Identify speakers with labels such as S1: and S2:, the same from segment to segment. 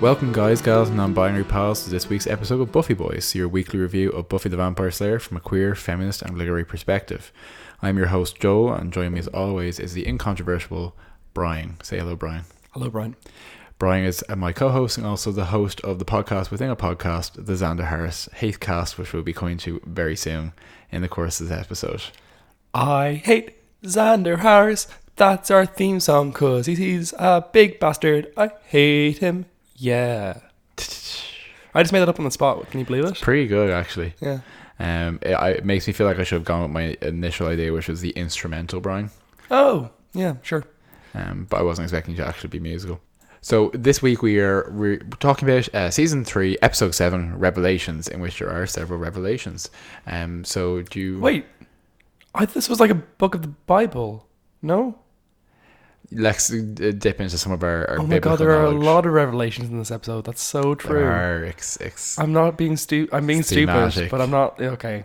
S1: Welcome guys, gals and non-binary pals to this week's episode of Buffy Boys, your weekly review of Buffy the Vampire Slayer from a queer, feminist and literary perspective. I'm your host Joel, and joining me as always is the incontrovertible Brian. Say hello, Brian.
S2: Hello, Brian.
S1: Brian is my co-host and also the host of the podcast within a podcast, the Xander Harris Hatecast, which we'll be coming to very soon in the course of this episode.
S2: I hate Xander Harris. That's our theme song, cause he's a big bastard. I hate him. Yeah. I just made that up on the spot. Can you believe it?
S1: Pretty good, actually.
S2: Yeah.
S1: It makes me feel like I should have gone with my initial idea, which was the instrumental, Brian.
S2: Oh, yeah, sure.
S1: But I wasn't expecting it to actually be musical. So this week we're talking about season 3, episode 7, Revelations, in which there are several revelations. So do you...
S2: Wait, I thought this was like a book of the Bible. No?
S1: Let's dip into some of our
S2: oh my god, there are a lot of revelations in this episode. That's so true.
S1: There are.
S2: I'm not being stupid. I'm being stupid, but I'm not. Okay.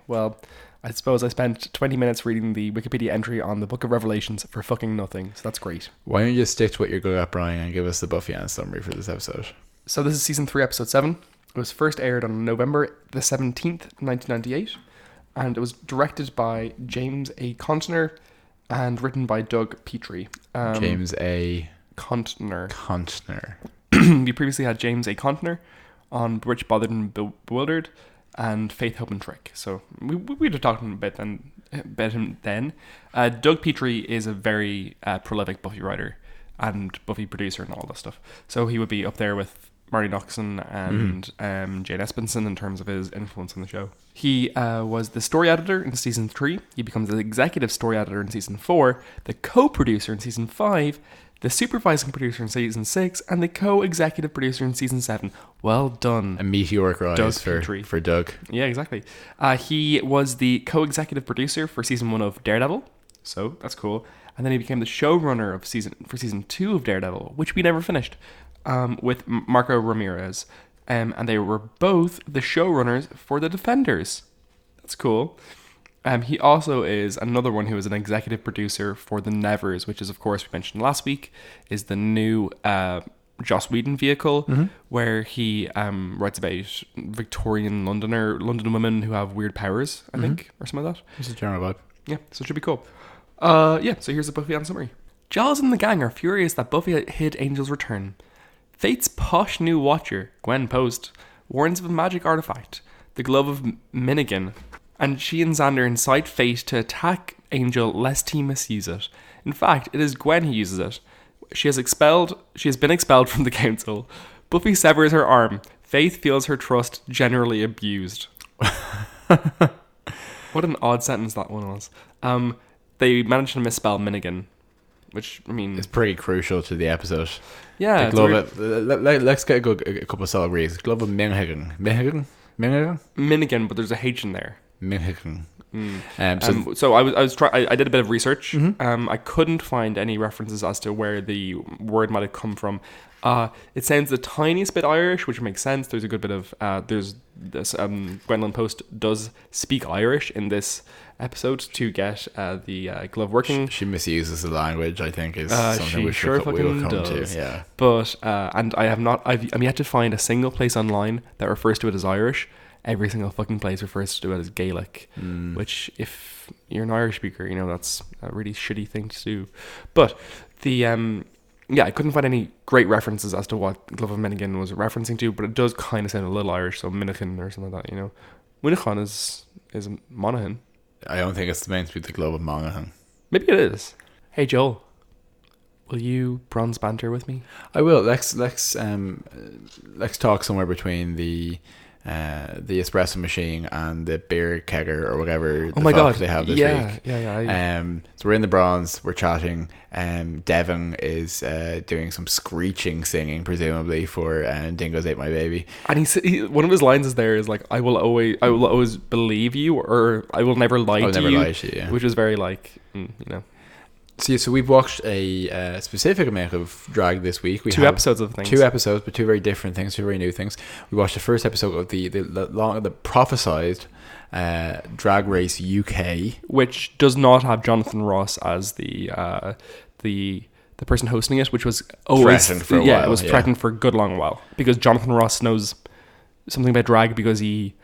S2: Well, I suppose I spent 20 minutes reading the Wikipedia entry on the Book of Revelations for fucking nothing. So that's great.
S1: Why don't you just stick to what you're good at, Brian, and give us the Buffy summary for this episode?
S2: So this is season 3, episode 7. It was first aired on November the 17th, 1998, and it was directed by James A. Contner and written by Doug Petrie.
S1: James A.
S2: Contner. We previously had James A. Contner on Bewitched, Bothered and Bewildered and Faith, Hope and Trick. So we'd have talked about him then. Doug Petrie is a very prolific Buffy writer and Buffy producer and all that stuff. So he would be up there with Marty Noxon and Jane Espenson in terms of his influence on the show. He was the story editor in season 3. He becomes the executive story editor in season 4, the co-producer in season 5, the supervising producer in season 6, and the co-executive producer in season 7. Well done.
S1: A meteoric rise for Doug.
S2: Yeah, exactly. He was the co-executive producer for season 1 of Daredevil, so that's cool. And then he became the showrunner of season 2 of Daredevil, which we never finished. With Marco Ramirez, and they were both the showrunners for The Defenders. That's cool. He also is another one who is an executive producer for The Nevers, which is, of course, we mentioned last week, is the new Joss Whedon vehicle, where he writes about Victorian London women who have weird powers, I think, or something like that.
S1: It's a general vibe.
S2: Yeah, so it should be cool. So here's the Buffy summary. Giles and the gang are furious that Buffy hid Angel's return. Fate's posh new watcher, Gwen Post, warns of a magic artifact, the Glove of Minnigan, and she and Xander incite Fate to attack Angel lest he misuse it. In fact, it is Gwen who uses it. She has been expelled from the council. Buffy severs her arm. Faith feels her trust generally abused. What an odd sentence that one was. They managed to misspell Minnigan, which, I mean...
S1: It's pretty crucial to the episode.
S2: Yeah.
S1: Let's get a couple of solid reads. Glove of Minnigan, but
S2: but there's a H in there.
S1: Minnigan.
S2: So I did a bit of research. I couldn't find any references as to where the word might have come from. It sounds the tiniest bit Irish, which makes sense. There's a good bit of there's this Gwendolyn Post does speak Irish in this episode to get the glove working.
S1: She misuses the language, I think, is something we will come to. Yeah.
S2: But and I'm yet to find a single place online that refers to it as Irish. Every single fucking place refers to it as Gaelic, which, if you're an Irish speaker, you know that's a really shitty thing to do. But the I couldn't find any great references as to what Glove of Minnigan was referencing to, but it does kind of sound a little Irish, so Minnigan or something like that, you know. Winnichan is Monaghan.
S1: I don't think it's meant to be the Glove of Monaghan.
S2: Maybe it is. Hey Joel, will you bronze banter with me?
S1: I will. Let's talk somewhere between the espresso machine and the beer kegger or whatever they have this week. So we're in the bronze, we're chatting. Devon is doing some screeching singing, presumably for Dingoes Ate My Baby. And
S2: he one of his lines is like, I will always believe you, or I will never lie to you, yeah. Which is very like, you know.
S1: So we've watched a specific amount of drag this week.
S2: Two episodes of things.
S1: 2 episodes, but 2 very different things, 2 very new things. We watched the first episode of the prophesized Drag Race UK,
S2: which does not have Jonathan Ross as the the person hosting it, which was always
S1: threatened for a while.
S2: It was threatened for a good long while because Jonathan Ross knows something about drag because he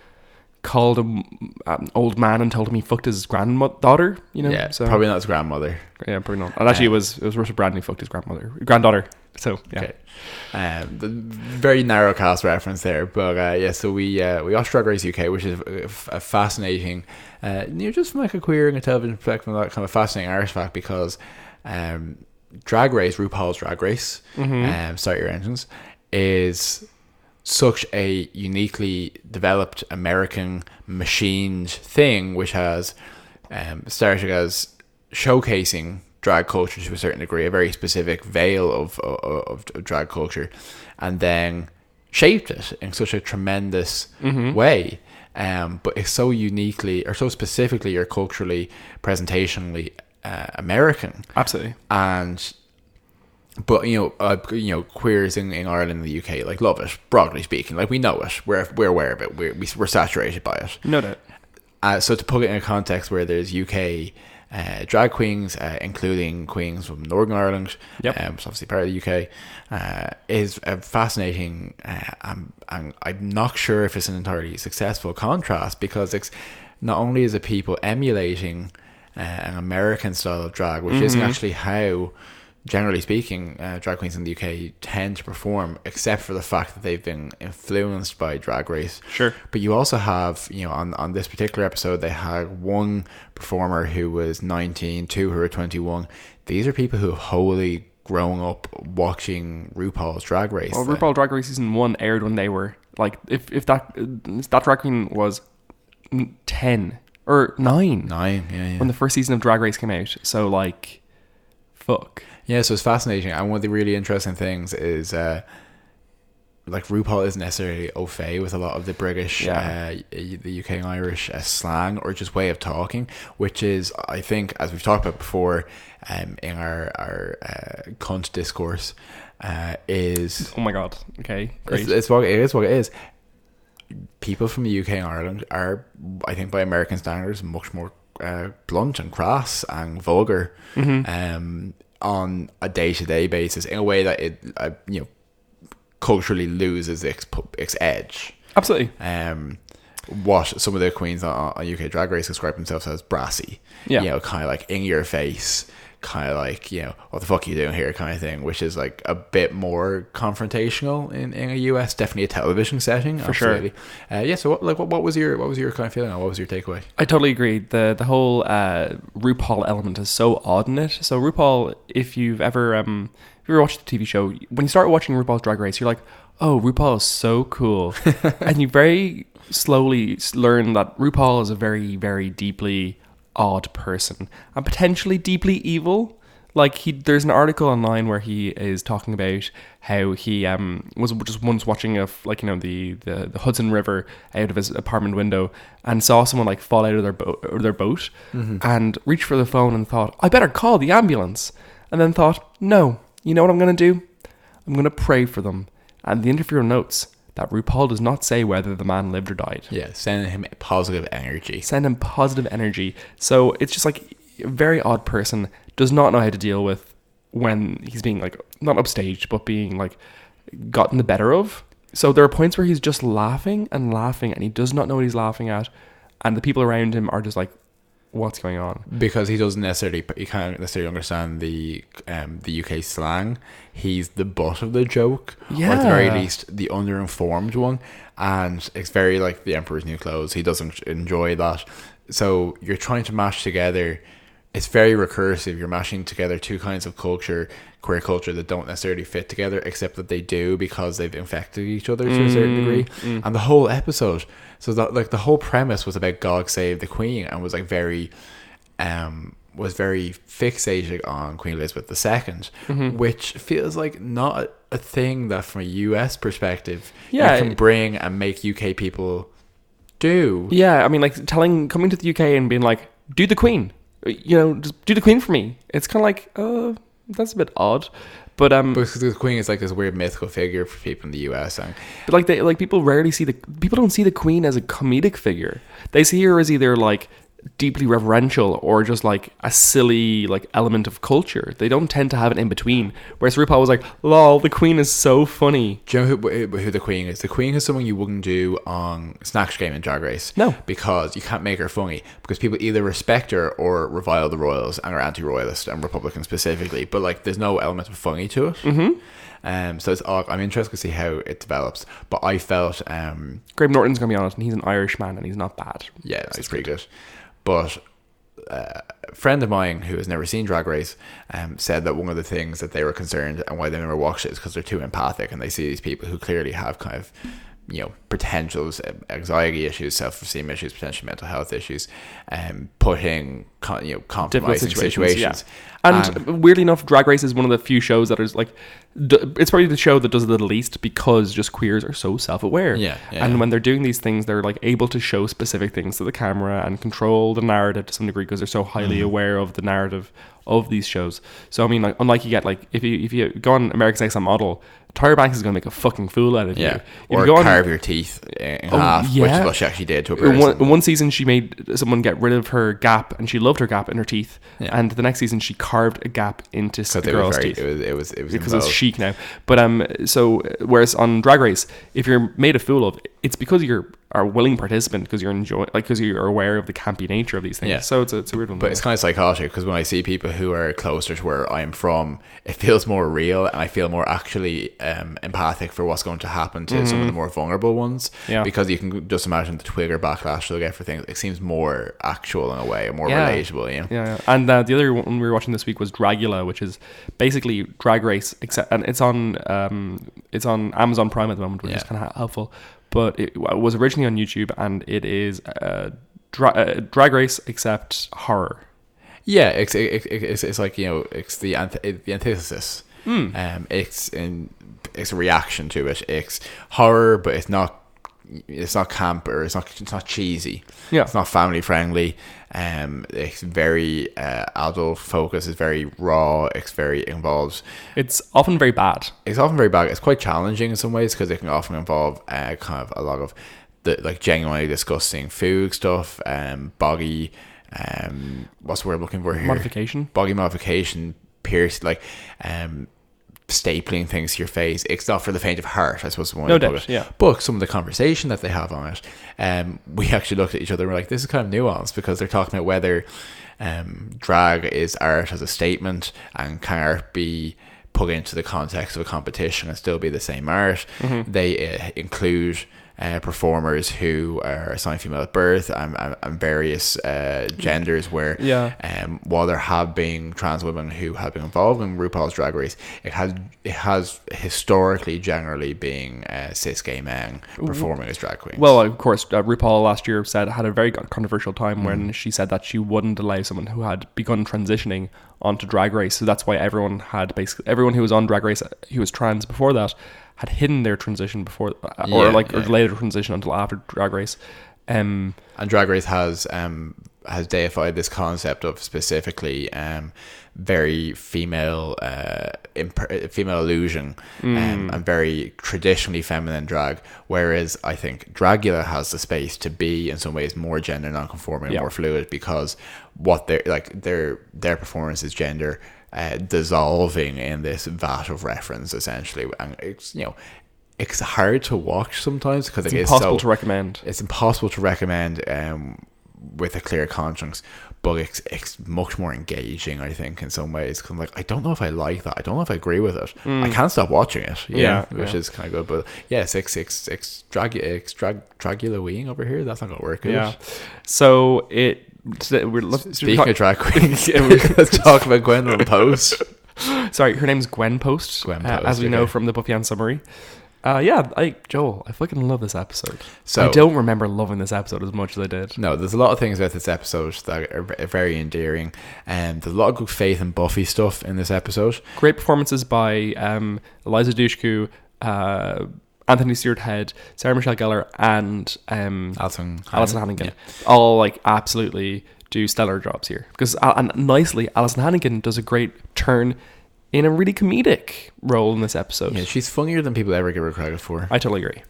S2: called an old man and told him he fucked his granddaughter.
S1: Yeah, so probably not his grandmother.
S2: Yeah, probably not. And actually, it was Russell Brand who fucked his granddaughter. So yeah. Okay.
S1: The very narrow cast reference there, but so we watched Drag Race UK, which is a fascinating, just from like a queer and a television perspective, that kind of fascinating Irish fact because Drag Race, RuPaul's Drag Race, Start Your Engines, is such a uniquely developed American machined thing, which has started as showcasing drag culture to a certain degree, a very specific veil of drag culture, and then shaped it in such a tremendous way. But it's so uniquely or so specifically or culturally, presentationally American.
S2: Absolutely.
S1: But queers in Ireland and the UK like love it, broadly speaking. Like we know it, we're aware of it, we're saturated by it.
S2: No doubt.
S1: So to put it in a context where there's UK drag queens, including queens from Northern Ireland, it's obviously part of the UK, is a fascinating. And I'm not sure if it's an entirely successful contrast because it's not only is it people emulating an American style of drag, which isn't actually how, generally speaking, drag queens in the UK tend to perform, except for the fact that they've been influenced by Drag Race.
S2: Sure. But
S1: you also have, on this particular episode, they had one performer who was 19, two who were 21. These are people who have wholly grown up watching RuPaul's Drag Race.
S2: Well, RuPaul Drag Race season 1 aired when they were, like, if that drag queen was 10 or 9. When the first season of Drag Race came out. So, like, fuck.
S1: Yeah, so it's fascinating. And one of the really interesting things is, like, RuPaul isn't necessarily au fait with a lot of the British, the UK and Irish slang or just way of talking, which is, I think, as we've talked about before in our cunt discourse, is...
S2: Oh my God. Okay, great.
S1: It's what it is. People from the UK and Ireland are, I think, by American standards, much more blunt and crass and vulgar. On a day-to-day basis in a way that it culturally loses its edge.
S2: Absolutely.
S1: What some of the queens on UK Drag Race describe themselves as brassy, kind of like in your face, kind of like what the fuck are you doing here kind of thing, which is like a bit more confrontational in a US, definitely a television setting
S2: for
S1: absolutely. Sure. So what was your kind of feeling, or what was your takeaway?
S2: I totally agree. The whole RuPaul element is so odd in it. So RuPaul, if you've ever watched the TV show, when you start watching RuPaul's Drag Race, you're like, oh, RuPaul is so cool. And you very slowly learn that RuPaul is a very, very deeply odd person and potentially deeply evil. Like there's an article online where he is talking about how he was just once watching the Hudson River out of his apartment window and saw someone like fall out of their boat and reached for the phone and thought, I better call the ambulance, and then thought, no, you know what I'm going to do? I'm going to pray for them. And the interviewer notes that RuPaul does not say whether the man lived or died.
S1: Yeah, send him positive energy.
S2: So it's just like a very odd person, does not know how to deal with when he's being like, not upstaged, but being like gotten the better of. So there are points where he's just laughing and he does not know what he's laughing at. And the people around him are just like, what's going on?
S1: Because he can't necessarily understand the UK slang. He's the butt of the joke, or at the very least the underinformed one, and it's very like the Emperor's New Clothes. He doesn't enjoy that. So you're trying to mash together, it's very recursive, you're mashing together two kinds of culture, queer culture, that don't necessarily fit together, except that they do because they've infected each other to a certain degree. And the whole episode, so that like the whole premise was about God save the Queen, and was like very fixated on Queen Elizabeth II, which feels like not a thing that from a US perspective you can bring and make UK people do.
S2: Yeah, I mean, like coming to the UK and being like, do the Queen, just do the Queen for me. It's kind of like, that's a bit odd. But
S1: because the Queen is like this weird mythical figure for people in the US,
S2: but people rarely see people don't see the Queen as a comedic figure. They see her as either like deeply reverential or just like a silly like element of culture. They don't tend to have it in between. Whereas RuPaul was like, lol, the Queen is so funny.
S1: Do you know who the Queen is? The Queen is someone you wouldn't do on Snatch Game and Drag Race.
S2: No.
S1: Because you can't make her funny. Because people either respect her or revile the royals and are anti-royalist and Republican specifically. But like, there's no element of funny to it.
S2: Mm-hmm.
S1: So it's odd. I'm interested to see how it develops. But I felt...
S2: Graham Norton's going to be on it, and he's an Irish man, and he's not bad.
S1: Yeah, he's pretty good. But a friend of mine who has never seen Drag Race said that one of the things that they were concerned and why they never watched it is because they're too empathic, and they see these people who clearly have kind of, you know, potential anxiety issues, self-esteem issues, potential mental health issues, putting compromising situations.
S2: Yeah. And weirdly enough, Drag Race is one of the few shows that is like, it's probably the show that does it the least because just queers are so self-aware. And when they're doing these things, they're like able to show specific things to the camera and control the narrative to some degree because they're so highly aware of the narrative of these shows. So I mean, like, unlike you get like if you go on America's Next Top Model, Tyra Banks is going to make a fucking fool out of you.
S1: Or you go carve your teeth in half, which is what she actually did to a person.
S2: One season, she made someone get rid of her gap, and she loved her gap in her teeth. And the next season, she carved a gap into the girl's teeth. It was because it's chic now. But so whereas on Drag Race, if you're made a fool of, it's because you're a willing participant, because you're enjoying, like, because you're aware of the campy nature of these things. Yeah. So it's a weird one.
S1: But it's kind of psychotic because when I see people who are closer to where I'm from, it feels more real, and I feel more actually empathic for what's going to happen to some of the more vulnerable ones. Yeah. Because you can just imagine the Twitter backlash they'll get for things. It seems more actual in a way, more relatable. You know?
S2: Yeah. And the other one we were watching this week was Dragula, which is basically Drag Race, and it's on Amazon Prime at the moment, which is kind of helpful. But it was originally on YouTube, and it is Drag Race except horror. Yeah,
S1: it's like, you know, it's the antithesis. It's a reaction to it. It's horror, but it's not camp, or it's not cheesy.
S2: Yeah,
S1: it's not family friendly. It's very adult focused. It's very raw. It's very involved.
S2: It's often very bad.
S1: It's quite challenging in some ways because it can often involve kind of a lot of the like genuinely disgusting food stuff. Boggy. What's the word I'm looking for here?
S2: Modification.
S1: Boggy modification. Pierce, like stapling things to your face. It's not for the faint of heart, I suppose.
S2: No doubt, yeah.
S1: But some of the conversation that they have on it, we actually looked at each other and we're like, this is kind of nuanced, because they're talking about whether drag is art as a statement, and can art be put into the context of a competition and still be the same art. They include performers who are assigned female at birth and various genders, where while there have been trans women who have been involved in RuPaul's Drag Race, it has historically generally been cis gay men performing as drag queens.
S2: Well, of course, RuPaul last year had a very controversial time when she said that she wouldn't allow someone who had begun transitioning onto Drag Race. So that's why everyone who was on Drag Race who was trans before that had hidden their transition before, or later transition until after Drag Race.
S1: And Drag Race has deified this concept of specifically very female illusion and very traditionally feminine drag, whereas I think Dragula has the space to be in some ways more gender non-conforming, more fluid, because what their performance is gender dissolving in this vat of reference, essentially. And it's, you know, it's hard to watch sometimes because it's impossible to recommend. It's impossible to recommend with a clear conscience, but it's much more engaging, I think, in some ways. Because I'm like, I don't know if I like that. I don't know if I agree with it. I can't stop watching it. Which is kind of good. But yeah, it's Dragula-weeing over here. That's not gonna work.
S2: Yeah. So
S1: speaking of drag queens, let's talk about Gwendolyn Post.
S2: Sorry, her name's Gwen Post. As we know from the Buffy summary. Joel, I fucking love this episode. So I don't remember loving this episode as much as I did.
S1: No, there's a lot of things about this episode that are very endearing, and there's a lot of good Faith and Buffy stuff in this episode.
S2: Great performances by Eliza Dushku, Anthony Stewart Head, Sarah Michelle Gellar, and Alison Hannigan. Yeah. All like absolutely do stellar jobs here. Because and nicely, Alison Hannigan does a great turn in a really comedic role in this episode.
S1: Yeah, she's funnier than people ever give her credit for.
S2: I totally agree.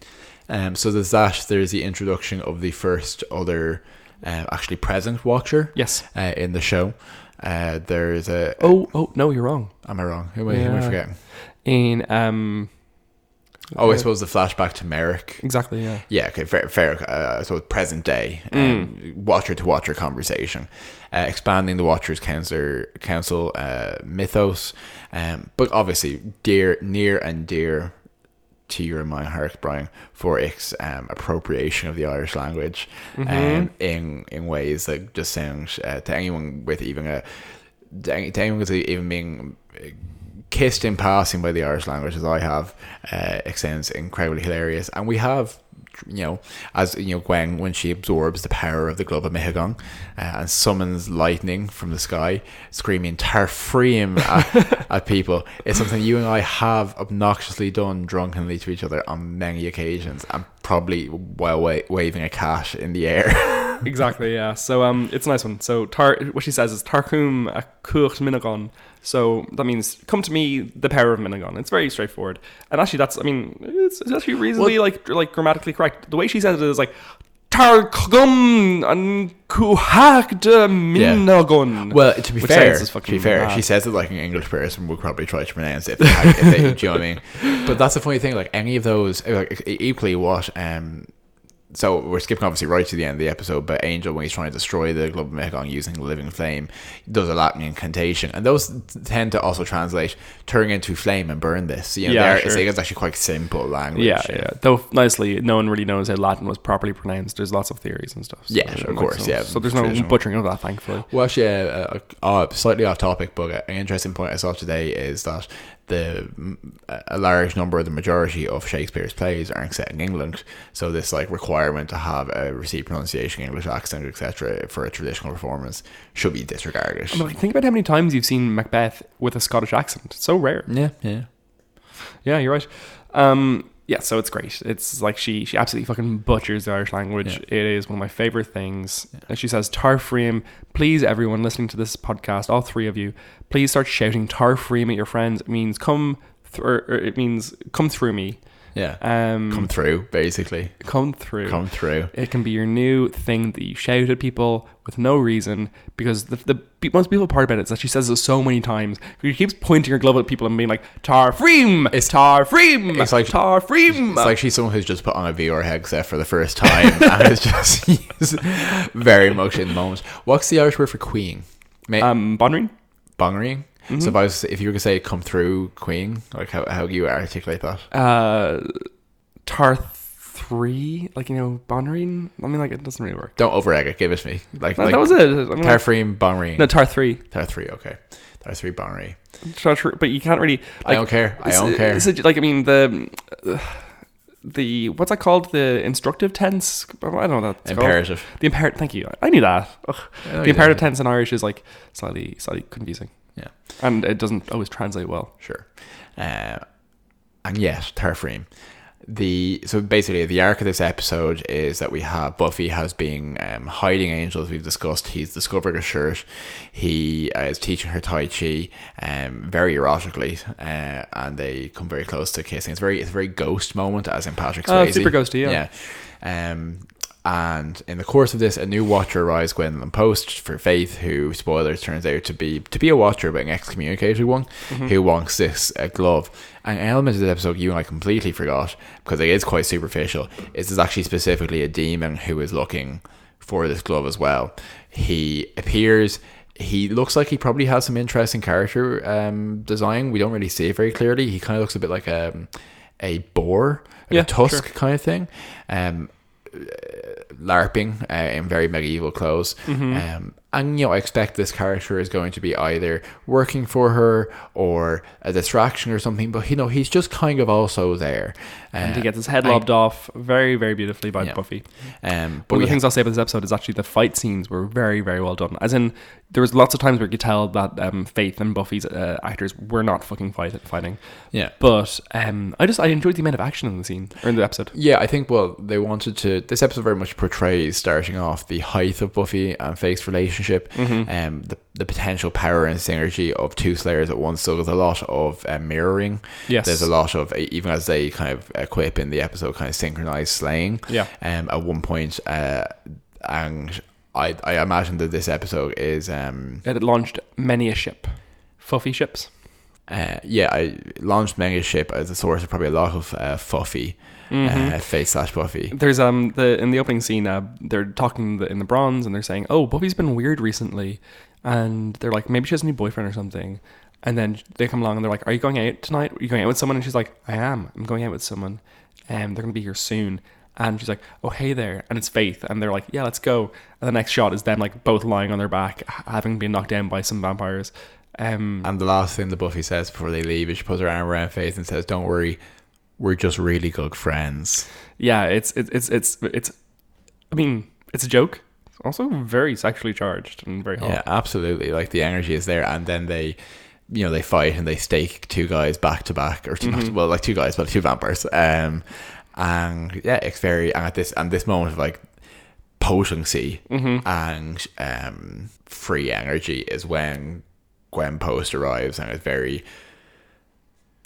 S1: So there's that. There's the introduction of the first other actually present Watcher.
S2: Yes.
S1: In the show. There's a...
S2: Oh, no, you're wrong.
S1: Am I wrong? Who am I forgetting?
S2: In...
S1: I suppose the flashback to Merrick.
S2: Exactly, yeah.
S1: Yeah, okay, fair. So present day, Watcher-to-Watcher conversation. Expanding the Watcher's council mythos. But obviously, near and dear to your and my heart, Brian, for its appropriation of the Irish language in ways that just sound to anyone with even being kissed in passing by the Irish language as I have, it sounds incredibly hilarious. And we have, as Gwen, when she absorbs the power of the Glove of Mihigan and summons lightning from the sky, screaming "Tar Frim" at people, it's something you and I have obnoxiously done drunkenly to each other on many occasions, and probably while waving a cat in the air.
S2: Exactly, yeah. So it's a nice one. So what she says is Tarcum a cucht Minagon. So that means come to me, the power of Minagon. It's very straightforward. And actually it's actually reasonably like grammatically correct. The way she says it is like Tarcum and Kuhak de Minagon.
S1: Well, to be fair, she says it like an English person would probably try to pronounce it if they do you know what I mean? But that's the funny thing, like any of those, like equally what so we're skipping obviously right to the end of the episode, but Angel, when he's trying to destroy the Glove of Mihigan using the living flame, does a Latin incantation, and those tend to also translate turn into flame and burn this. Sure. It's actually quite simple language.
S2: Yeah. Though nicely, no one really knows how Latin was properly pronounced. There's lots of theories and stuff.
S1: So of course.
S2: So there's no butchering of that, thankfully.
S1: Well, actually, slightly off topic, but an interesting point I saw today is that a large number of the majority of Shakespeare's plays aren't set in England, so this like requirement to have a received pronunciation, English accent, etc. for a traditional performance should be disregarded.
S2: Think about how many times you've seen Macbeth with a Scottish accent. It's so rare. Yeah, you're right. So it's great. It's like she absolutely fucking butchers the Irish language. It is one of my favorite things. And she says, Tar Frim, please everyone listening to this podcast, all three of you, please start shouting Tar Frim at your friends. It means come through me.
S1: Yeah. Come through, basically.
S2: Come through. It can be your new thing that you shout at people with no reason, because the most beautiful part about it is that she says it so many times. She keeps pointing her glove at people and being like, Tar Frim! It's Tar Frim! It's like Tar Frim!
S1: It's like she's someone who's just put on a VR headset for the first time and is just very much in the moment. What's the Irish word for queen?
S2: Bonring?
S1: Bonring? Mm-hmm. So if you were to say come through queen, like how do you articulate that?
S2: Tar3, Bonring? I mean, it doesn't really work.
S1: Don't over-egg it, give it to me. That
S2: was it.
S1: Tarfrim, Bonring.
S2: No, Tar3.
S1: Tar3, okay. Tar3, Bonring.
S2: Tar3, but you can't really...
S1: I don't care.
S2: The what's that called? The instructive tense? I don't know what that's
S1: imperative.
S2: Called. The imperative. Thank you. I knew that. The imperative tense in Irish is slightly confusing.
S1: Yeah,
S2: and it doesn't always translate well.
S1: Sure. And yes, Tar Frim. So basically the arc of this episode is that we have Buffy has been hiding Angel, as we've discussed. He's discovered a shirt. He is teaching her Tai Chi very erotically, and they come very close to kissing. It's a very ghost moment, as in Patrick Swayze.
S2: Super ghosty, yeah.
S1: And in the course of this, a new Watcher arrives, Gwendolyn Post, for Faith, who, spoilers, turns out to be a Watcher, but an excommunicated one, who wants this glove. And an element of this episode you and I completely forgot, because it is quite superficial, is there's actually specifically a demon who is looking for this glove as well. He appears... He looks like he probably has some interesting character design. We don't really see it very clearly. He kind of looks a bit like a boar, a tusk kind of thing. LARPing in very medieval clothes, and I expect this character is going to be either working for her or a distraction or something, but he's just kind of also there,
S2: and he gets his head lobbed off very, very beautifully by Buffy. But one of the things I'll say about this episode is actually the fight scenes were very, very well done, as in there was lots of times where you could tell that Faith and Buffy's actors were not fucking fighting. Yeah, but I enjoyed the amount of action in the scene or in the episode.
S1: Yeah, I think they wanted to. This episode very much portrays, starting off, the height of Buffy and Faith's relationship, the potential power and synergy of two Slayers at once. So there's a lot of mirroring. Yes, there's a lot of, even as they kind of equip in the episode, kind of synchronized slaying. Yeah, at one point, and I imagine that this episode is
S2: it launched many a ship, Fuffy ships.
S1: I launched many a ship as a source of probably a lot of Fuffy. Faith / Buffy.
S2: There's in the opening scene, they're talking in the bronze, and they're saying, "Oh, Buffy's been weird recently," and they're like, "Maybe she has a new boyfriend or something." And then they come along and they're like, "Are you going out tonight? Are you going out with someone?" And she's like, "I am. I'm going out with someone, and they're gonna be here soon." And she's like, "Oh, hey there," and it's Faith, and they're like, "Yeah, let's go." And the next shot is them like both lying on their back, having been knocked down by some vampires.
S1: And the last thing that Buffy says before they leave is she puts her arm around Faith and says, "Don't worry, we're just really good friends."
S2: Yeah, it's I mean, it's a joke. It's also very sexually charged and very hot.
S1: Yeah, absolutely. Like the energy is there, and then they fight and they stake two guys back to back, or two guys, but two vampires. And yeah, it's very, and this moment of like potency and free energy is when Gwen Post arrives, and it's very,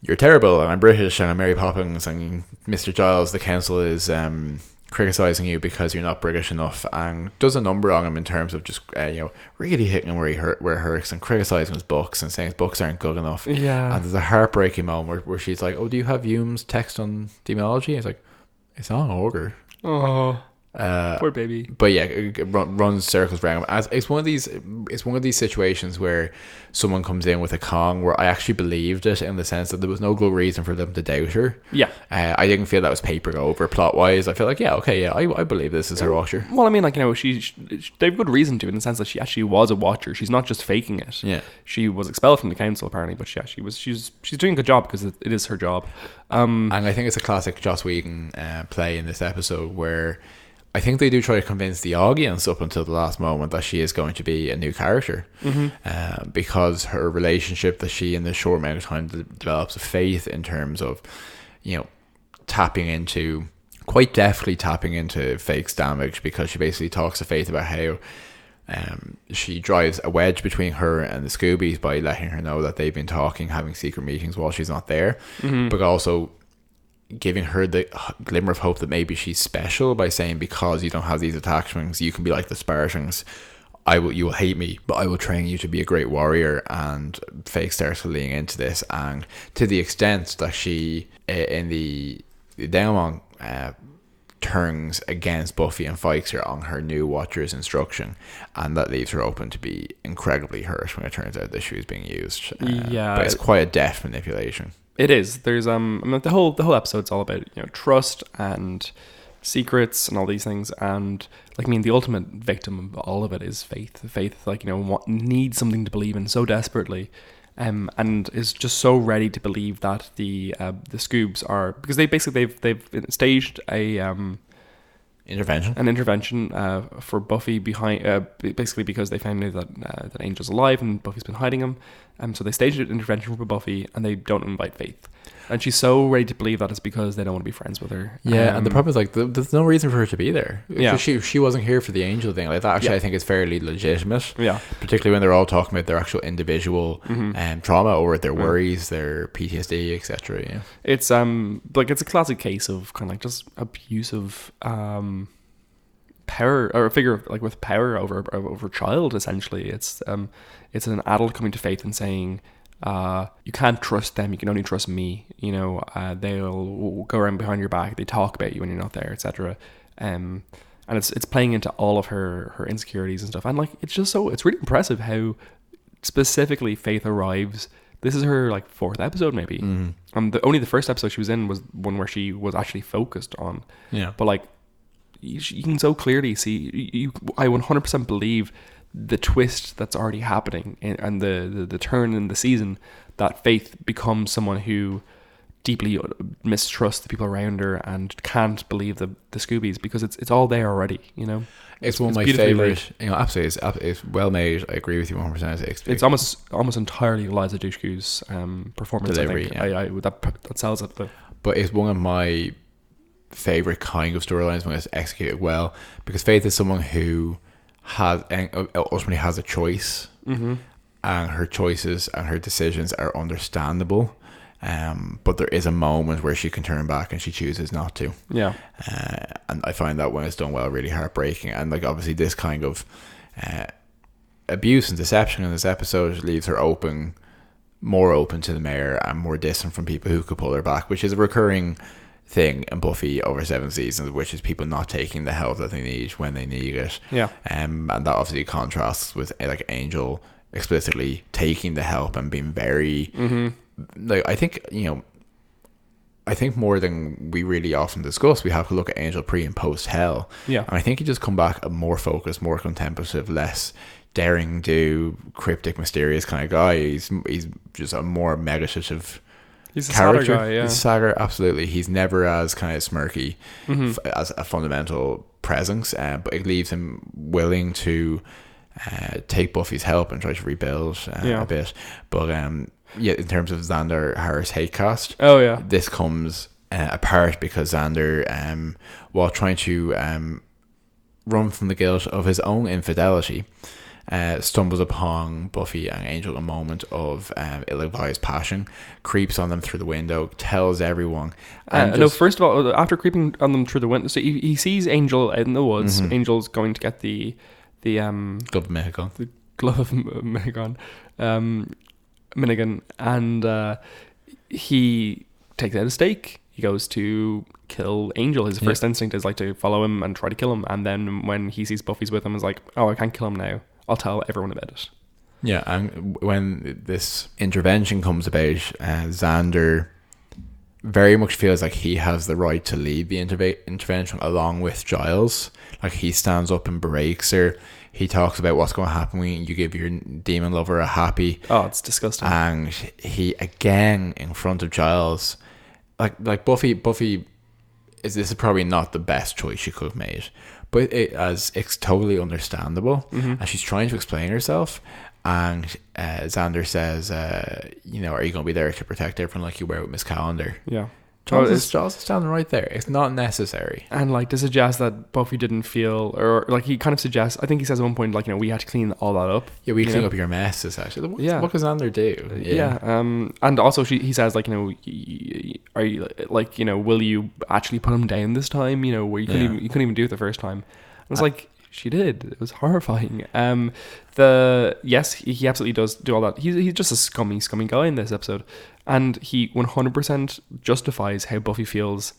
S1: "You're terrible, and I'm British, and I'm Mary Poppins, and Mr. Giles, the council is criticising you because you're not British enough," and does a number on him in terms of just really hitting him where it hurts, and criticising his books and saying his books aren't good enough.
S2: Yeah.
S1: And there's a heartbreaking moment where she's like, "Oh, do you have Hume's text on demonology?" He's like, "It's on Ogre."
S2: Oh. Poor baby.
S1: But yeah, it runs circles around him. It's one of these situations where someone comes in with a Kong where I actually believed it, in the sense that there was no good reason for them to doubt her.
S2: Yeah.
S1: I didn't feel that was papered over plot wise. I feel like, I believe this is her watcher.
S2: Well, I mean, like, they have good reason to, in the sense that she actually was a watcher. She's not just faking it.
S1: Yeah.
S2: She was expelled from the council apparently, but she's doing a good job because it is her job.
S1: And I think it's a classic Joss Whedon play in this episode where I think they do try to convince the audience up until the last moment that she is going to be a new character, because her relationship that she in this short amount of time develops with Faith, in terms of quite deftly tapping into Faith's damage, because she basically talks to Faith about how she drives a wedge between her and the Scoobies by letting her know that they've been talking, having secret meetings while she's not there, but also giving her the glimmer of hope that maybe she's special by saying, because you don't have these attachments, you can be like the Spartans. You will hate me, but I will train you to be a great warrior. And Faith starts leaning into this, and to the extent that she in the Daemon turns against Buffy and fights her on her new watcher's instruction, and that leaves her open to be incredibly hurt when it turns out that she was being used. But it's quite a deft manipulation.
S2: It is. There's the whole episode's all about trust and secrets and all these things, and like, I mean, the ultimate victim of all of it is Faith. Faith, like, needs something to believe in so desperately, and is just so ready to believe that the Scoobs are, because they've staged an intervention for Buffy behind, basically because they found out that Angel's alive and Buffy's been hiding him. So they staged an intervention for Buffy, and they don't invite Faith. And she's so ready to believe that it's because they don't want to be friends with her.
S1: Yeah, and the problem is, like, there's no reason for her to be there.
S2: Yeah.
S1: She wasn't here for the Angel thing. Like, that actually, I think is fairly legitimate.
S2: Yeah.
S1: Particularly when they're all talking about their actual individual trauma, or their worries, their PTSD, etc. Yeah.
S2: It's it's a classic case of kind of like just abusive power, or a figure like with power over a child. Essentially, it's an adult coming to Faith and saying, you can't trust them, you can only trust me. They'll go around behind your back, they talk about you when you're not there, etc. And it's playing into all of her insecurities and stuff. And like, it's really impressive how specifically Faith arrives. This is her like fourth episode maybe. And only the first episode she was in was one where she was actually focused on.
S1: Yeah.
S2: But like, you can so clearly see, I 100% believe the twist that's already happening, and the turn in the season, that Faith becomes someone who deeply mistrusts the people around her and can't believe the Scoobies, because it's all there already.
S1: It's one of my favorite. Absolutely, it's well made. I agree with you 100%.
S2: It's almost entirely Eliza Dushku's performance delivery. I think that sells it.
S1: But it's one of my favorite kind of storylines when it's executed well, because Faith is someone who ultimately has a choice, and her choices and her decisions are understandable, but there is a moment where she can turn back and she chooses not to.
S2: Yeah.
S1: And I find that when it's done well, really heartbreaking. And like obviously this kind of abuse and deception in this episode leaves her more open to the mayor and more distant from people who could pull her back, which is a recurring thing in Buffy over 7 seasons, which is people not taking the help that they need when they need it.
S2: Yeah.
S1: And that obviously contrasts with like Angel explicitly taking the help and being very like I think more than we really often discuss, we have to look at Angel pre and post hell.
S2: Yeah.
S1: And I think he just come back a more focused, more contemplative, less daring do, cryptic, mysterious kind of guy. He's just a more meditative
S2: He's a
S1: character.
S2: sadder guy, yeah.
S1: He's sadder, absolutely. He's never as kind of smirky as a fundamental presence, but it leaves him willing to take Buffy's help and try to rebuild a bit. But in terms of Xander Harris hate cast, this comes apart because Xander, while trying to run from the guilt of his own infidelity, stumbles upon Buffy and Angel in a moment of ill-advised passion, creeps on them through the window, tells everyone.
S2: First of all, after creeping on them through the window, so he sees Angel in the woods. Angel's going to get the
S1: glove of Mexico.
S2: The glove of Minigan, and he takes out a stake. He goes to kill Angel. His first instinct is like to follow him and try to kill him, and then when he sees Buffy's with him, is like, oh, I can't kill him now. I'll tell everyone about it. Yeah,
S1: and when this intervention comes about, Xander very much feels like he has the right to lead the intervention along with Giles. Like he stands up and breaks her. He talks about what's going to happen when you give your demon lover a happy.
S2: Oh, it's disgusting.
S1: And he again in front of Giles, like Buffy is probably not the best choice she could have made, but it's totally understandable. And she's trying to explain herself, and Xander says, are you going to be there to protect everyone like you were with Miss Calendar?
S2: Yeah.
S1: Giles is standing right there. It's not necessary.
S2: And like to suggest that Buffy didn't feel, or like he kind of suggests, I think he says at one point, like, we had to clean all that up.
S1: Yeah, we clean up your mess, essentially. What does Xander do?
S2: Yeah. And also he says, like, are you like, will you actually put him down this time? Where you couldn't even do it the first time. I was like, she did. It was horrifying. He absolutely does do all that. He's just a scummy guy in this episode. And he 100% justifies how Buffy feels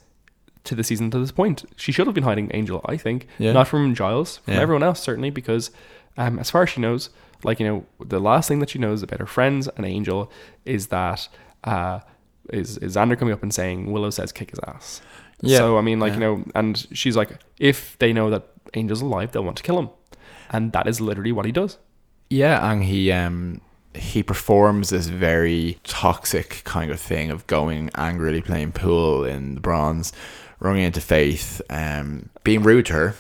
S2: to the season to this point. She should have been hiding Angel, I think. Yeah. Not from Giles, from everyone else, certainly, because as far as she knows, like, the last thing that she knows about her friends and Angel is that is Xander coming up and saying Willow says kick his ass. Yeah. So, I mean, like, and she's like, if they know that Angel's alive, they'll want to kill him. And that is literally what he does.
S1: Yeah, and he performs this very toxic kind of thing of going angrily playing pool in the bronze, running into Faith, being rude to her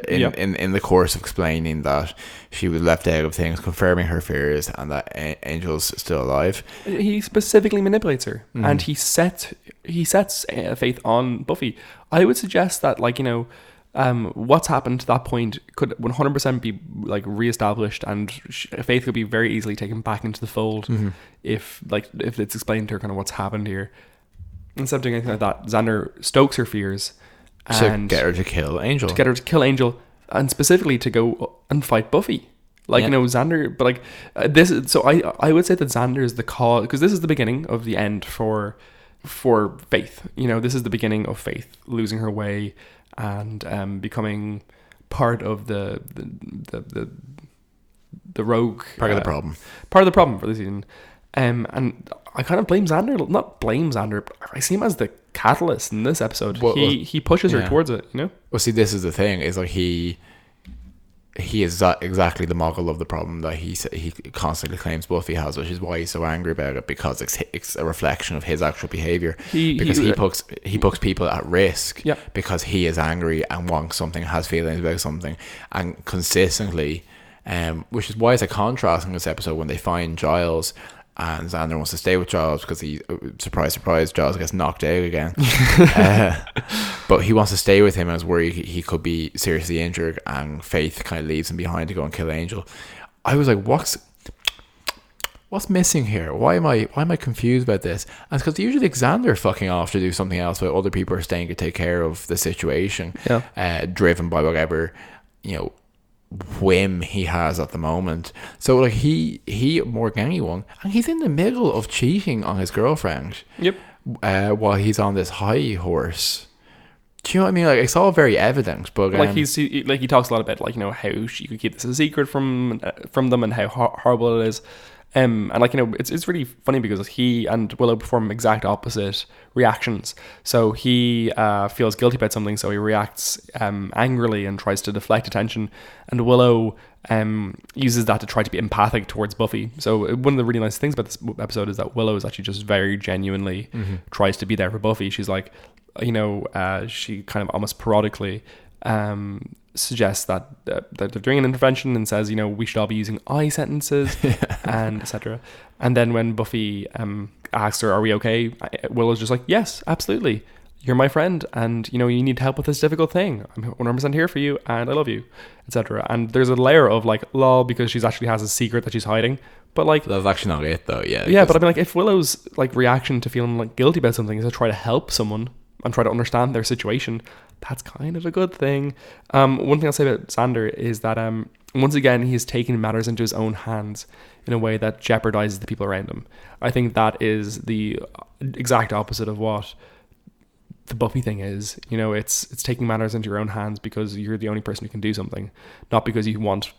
S1: in the course of explaining that she was left out of things, confirming her fears and that Angel's still alive.
S2: He specifically manipulates her, and he sets Faith on Buffy. I would suggest that, like, what's happened to that point could 100% be like reestablished, and Faith could be very easily taken back into the fold if it's explained to her kind of what's happened here. Instead of doing anything like that, Xander stokes her fears and
S1: to get her to kill Angel.
S2: And specifically to go and fight Buffy. Like, Xander, but like this. So I would say that Xander is the cause, because this is the beginning of the end for Faith. This is the beginning of Faith losing her way and becoming part of the rogue,
S1: part of the problem
S2: for the season. And I kind of blame Xander, not blame Xander, but I see him as the catalyst in this episode. He pushes her towards it, Well,
S1: see, this is the thing, is like he is exactly the model of the problem that he constantly claims Buffy has, which is why he's so angry about it, because it's a reflection of his actual behavior. He puts people at risk because he is angry and wants something, has feelings about something, and consistently, which is why it's a contrast in this episode when they find Giles. And Xander wants to stay with Giles because he, surprise, Giles gets knocked out again. But he wants to stay with him and is worried he could be seriously injured, and Faith kind of leaves him behind to go and kill Angel. I was like, what's missing here? Why am I confused about this? And it's because usually Xander fucking off to do something else while other people are staying to take care of the situation, driven by whatever, whim he has at the moment. So like he Morgani one, and he's in the middle of cheating on his girlfriend.
S2: Yep.
S1: While he's on this high horse. Do you know what I mean? Like, it's all very evident, but
S2: like he talks a lot about like how she could keep this a secret from them and how horrible it is. And like it's really funny because he and Willow perform exact opposite reactions. So he feels guilty about something, so he reacts angrily and tries to deflect attention, and Willow uses that to try to be empathic towards Buffy. So one of the really nice things about this episode is that Willow is actually just very genuinely tries to be there for Buffy. She's like, she kind of almost periodically suggests that they're doing an intervention and says, we should all be using I sentences and etc. And then when Buffy asks her, are we okay? Willow's just like, yes, absolutely. You're my friend, and you need help with this difficult thing. I'm 100% here for you, and I love you, etc. And there's a layer of like, lol, because she's actually has a secret that she's hiding. But like,
S1: that's actually not it though.
S2: Yeah, but I mean, like, if Willow's like reaction to feeling like guilty about something is to try to help someone and try to understand their situation, that's kind of a good thing. One thing I'll say about Xander is that once again, he's taking matters into his own hands in a way that jeopardizes the people around him. I think that is the exact opposite of what the Buffy thing is. It's taking matters into your own hands because you're the only person who can do something, not because you want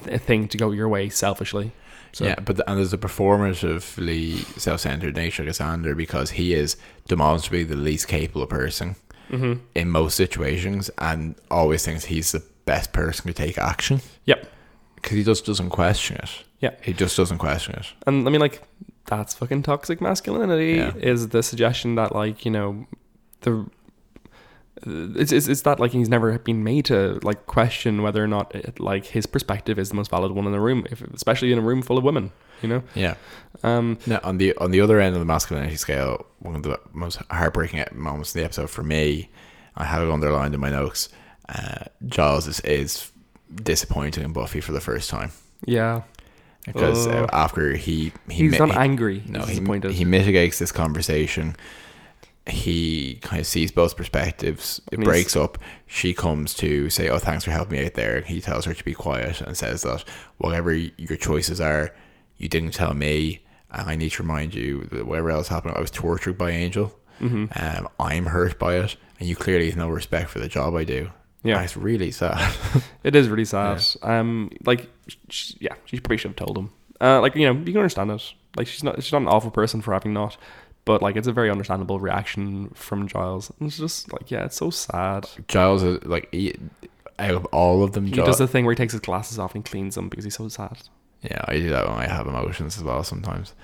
S2: a thing to go your way selfishly. So. Yeah,
S1: and there's a performatively self-centered nature to Xander because he is demonstrably the least capable person in most situations, and always thinks he's the best person to take action.
S2: Yep.
S1: Because he just doesn't question it.
S2: Yeah.
S1: He just doesn't question it.
S2: And I mean, like, that's fucking toxic masculinity, is the suggestion that, like, it's that like he's never been made to like question whether or not like his perspective is the most valid one in the room, especially in a room full of women.
S1: Yeah. Now on the other end of the masculinity scale, one of the most heartbreaking moments in the episode for me, I have it underlined in my notes. Giles is disappointing in Buffy for the first time.
S2: Yeah.
S1: Because after he's
S2: not angry.
S1: No, he mitigates this conversation. He kind of sees both perspectives. It breaks up. She comes to say, oh, thanks for helping me out there. He tells her to be quiet and says that whatever your choices are, you didn't tell me, and I need to remind you that whatever else happened, I was tortured by Angel. I'm hurt by it, and you clearly have no respect for the job I do. Yeah, and it's really sad.
S2: It is really sad. She probably should have told him. You can understand it. Like, she's not an awful person for having not. But like, it's a very understandable reaction from Giles. And it's just like, it's so sad.
S1: Giles is like, out of all of them,
S2: he does the thing where he takes his glasses off and cleans them because he's so sad.
S1: Yeah, I do that when I have emotions as well sometimes,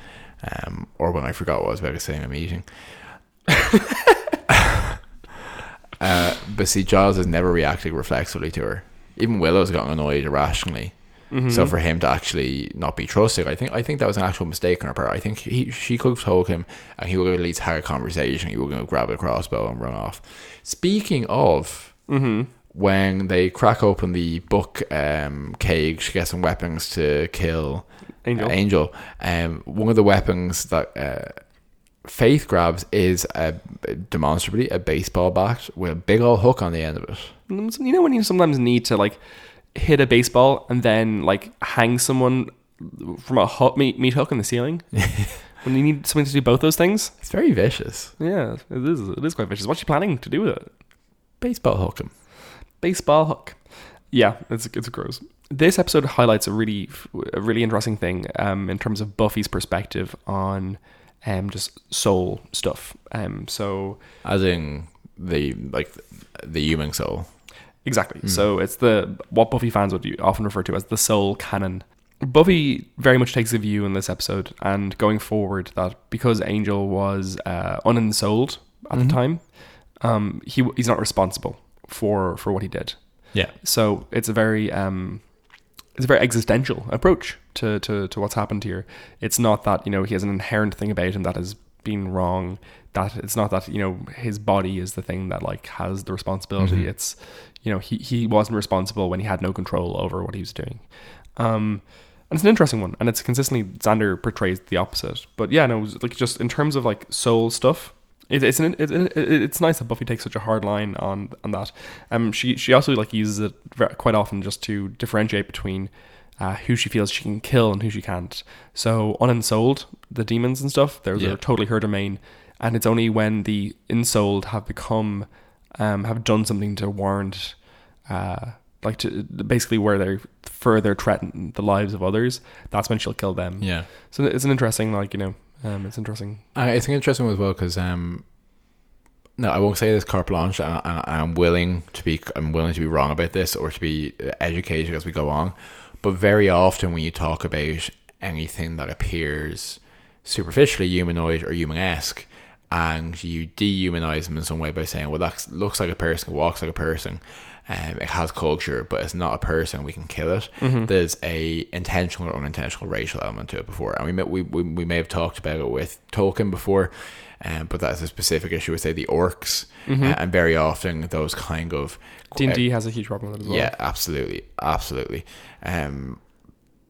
S1: or when I forgot what I was about to say in a meeting. But see, Giles has never reacted reflexively to her. Even Willow's gotten annoyed irrationally. So for him to actually not be trusted, I think that was an actual mistake on her part. I think she could have told him, and he would have at least had a conversation. He would have grabbed a crossbow and run off. Speaking of, when they crack open the book cage to get some weapons to kill Angel, one of the weapons that Faith grabs is demonstrably a baseball bat with a big old hook on the end of it.
S2: When you sometimes need to like hit a baseball and then like hang someone from a meat hook in the ceiling when you need something to do both those things,
S1: it's very vicious.
S2: Yeah, it is quite vicious. What's she planning to do with it?
S1: Baseball hook. Yeah, it's gross. This episode highlights a really interesting thing in terms of Buffy's perspective on just soul stuff. So as in the human soul.
S2: Exactly. So it's what Buffy fans would often refer to as the soul canon. Buffy very much takes a view in this episode and going forward that because Angel was unensouled at the time, he's not responsible for what he did.
S1: Yeah. So
S2: it's a very existential approach to what's happened here. It's not that he has an inherent thing about him that has been wrong. That it's not that his body is the thing that like has the responsibility. It's he wasn't responsible when he had no control over what he was doing. And it's an interesting one, and it's consistently Xander portrays the opposite. But yeah, no, like just in terms of like soul stuff, it's nice that Buffy takes such a hard line on that. She also like uses it quite often just to differentiate between who she feels she can kill and who she can't. So unensouled, the demons and stuff, they're totally her domain, and it's only when the ensouled have become have done something to warrant like to basically where they further threaten the lives of others, that's when she'll kill them.
S1: Yeah.
S2: So it's an interesting, like, you know, it's interesting.
S1: I think interesting as well because no, I won't say this carte blanche. I'm willing to be wrong about this or to be educated as we go on. But very often when you talk about anything that appears superficially humanoid or human-esque, and you dehumanize them in some way by saying, well, that looks like a person, walks like a person, it has culture, but it's not a person, we can kill it. Mm-hmm. There's a intentional or unintentional racial element to it before, and we may have talked about it with Tolkien before, but that's a specific issue with, say, the orcs. Mm-hmm. And very often those kind of
S2: D&D has a huge problem with it as well.
S1: Yeah, absolutely.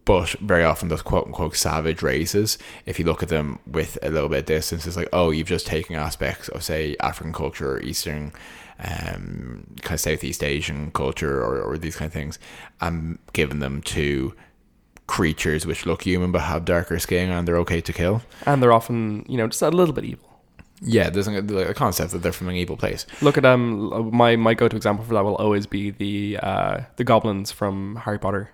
S1: But very often those quote-unquote savage races, if you look at them with a little bit of distance, it's like, oh, you've just taken aspects of, say, African culture or Eastern, kind of Southeast Asian culture or these kind of things, and given them to creatures which look human but have darker skin and they're okay to kill. And
S2: they're often, you know, just a little bit evil.
S1: Yeah, there's a concept that they're from an evil place.
S2: Look at my go-to example for that will always be the goblins from Harry Potter.